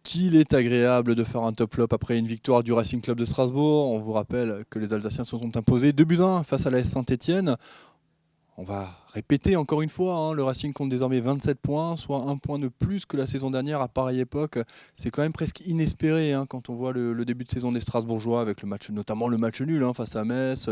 qu'il est agréable de faire un top flop après une victoire du Racing Club de Strasbourg. On vous rappelle que les Alsaciens se sont imposés 2-1 face à la S Saint-Etienne. On va répéter encore une fois, hein, le Racing compte désormais 27 points, soit un point de plus que la saison dernière à pareille époque. C'est quand même presque inespéré, hein, quand on voit le début de saison des Strasbourgeois avec le match, notamment le match nul, hein, face à Metz,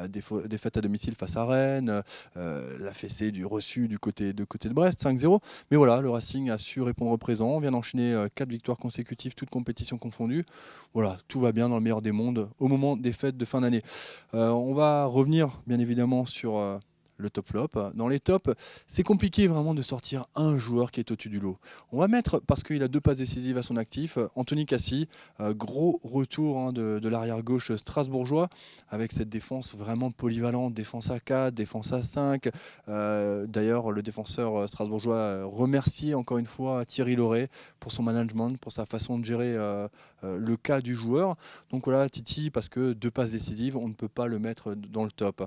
défaite à domicile face à Rennes, la fessée du reçu du côté de Brest, 5-0. Mais voilà, le Racing a su répondre présent. On vient d'enchaîner 4 victoires consécutives, toutes compétitions confondues. Voilà, tout va bien dans le meilleur des mondes au moment des fêtes de fin d'année. On va revenir bien évidemment sur le top flop. Dans les tops, c'est compliqué vraiment de sortir un joueur qui est au-dessus du lot. On va mettre, parce qu'il a 2 passes décisives à son actif, Anthony Cassi, gros retour, hein, de l'arrière-gauche strasbourgeois, avec cette défense vraiment polyvalente, défense à 4, défense à 5. D'ailleurs, le défenseur strasbourgeois remercie encore une fois Thierry Lauré pour son management, pour sa façon de gérer le cas du joueur. Donc voilà, Titi, parce que 2 passes décisives, on ne peut pas le mettre dans le top.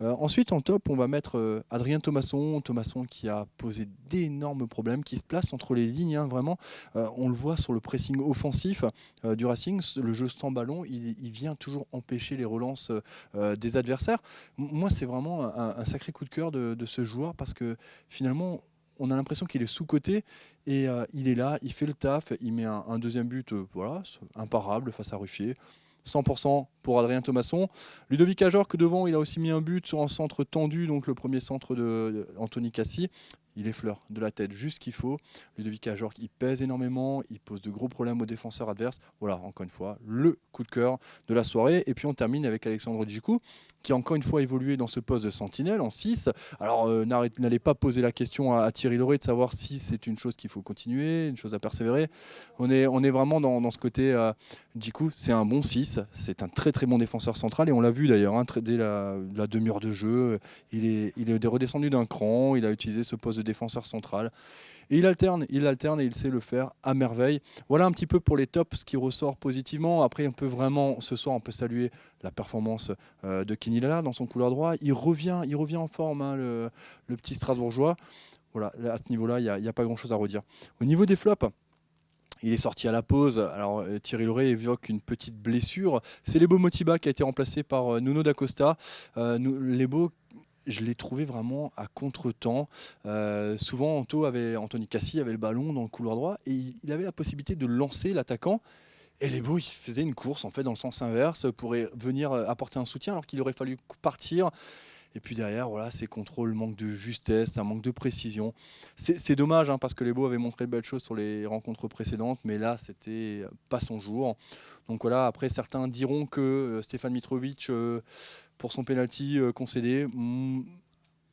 Ensuite, en top, on va mettre Adrien Thomasson. Thomasson qui a posé d'énormes problèmes, qui se place entre les lignes, hein, vraiment. On le voit sur le pressing offensif du Racing, le jeu sans ballon, il vient toujours empêcher les relances des adversaires. Moi, c'est vraiment un sacré coup de cœur de ce joueur parce que finalement, on a l'impression qu'il est sous-coté et il est là, il fait le taf, il met un deuxième but voilà, imparable face à Ruffier. 100% pour Adrien Thomasson. Ludovic Ajorc devant, il a aussi mis un but sur un centre tendu, donc le premier centre de Anthony Cassi. Il effleure de la tête juste ce qu'il faut. Ludovic Ajorc, il pèse énormément, il pose de gros problèmes aux défenseurs adverses. Voilà, encore une fois, le coup de cœur de la soirée. Et puis on termine avec Alexandre Djikou, qui a encore une fois évolué dans ce poste de sentinelle en 6. Alors n'allez pas poser la question à Thierry Lauré de savoir si c'est une chose qu'il faut continuer, une chose à persévérer. On est vraiment dans ce côté Djikou, c'est un bon 6, c'est un très très bon défenseur central et on l'a vu d'ailleurs, hein, dès la demi-heure de jeu, il est redescendu d'un cran, il a utilisé ce poste de défenseur central et il alterne et il sait le faire à merveille. Voilà un petit peu pour les tops ce qui ressort positivement. Après on peut vraiment, ce soir on peut saluer la performance de Kenny Lala dans son couloir droit, il revient en forme, hein, le petit Strasbourgeois. Voilà, à ce niveau-là, il n'y a pas grand-chose à redire. Au niveau des flops, il est sorti à la pause. Alors Thierry Lauré évoque une petite blessure. C'est Lebo Motiba qui a été remplacé par Nuno da Costa. Lebo, je l'ai trouvé vraiment à contre-temps. Souvent, Anthony Cassi avait le ballon dans le couloir droit et il avait la possibilité de lancer l'attaquant. Et Lebo, il faisait une course en fait dans le sens inverse pour venir apporter un soutien alors qu'il aurait fallu partir. Et puis derrière, voilà, ces contrôles, manque de justesse, un manque de précision. C'est dommage, hein, parce que Lebo avait montré de belles choses sur les rencontres précédentes, mais là, c'était pas son jour. Donc voilà, après, certains diront que Stéphane Mitrovic, pour son penalty concédé,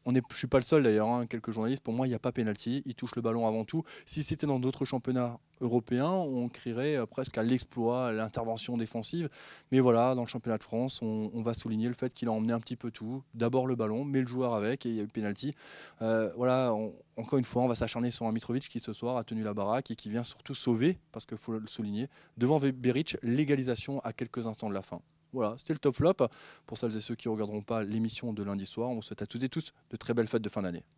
je ne suis pas le seul d'ailleurs, hein, quelques journalistes, pour moi il n'y a pas pénalty, il touche le ballon avant tout. Si c'était dans d'autres championnats européens, on crierait presque à l'exploit, à l'intervention défensive. Mais voilà, dans le championnat de France, on va souligner le fait qu'il a emmené un petit peu tout. D'abord le ballon, mais le joueur avec, et il y a eu pénalty. Voilà, encore une fois, on va s'acharner sur un Mitrovic qui ce soir a tenu la baraque et qui vient surtout sauver, parce qu'il faut le souligner, devant Beric, l'égalisation à quelques instants de la fin. Voilà, c'était le top flop. Pour celles et ceux qui ne regarderont pas l'émission de lundi soir, on vous souhaite à toutes et tous de très belles fêtes de fin d'année.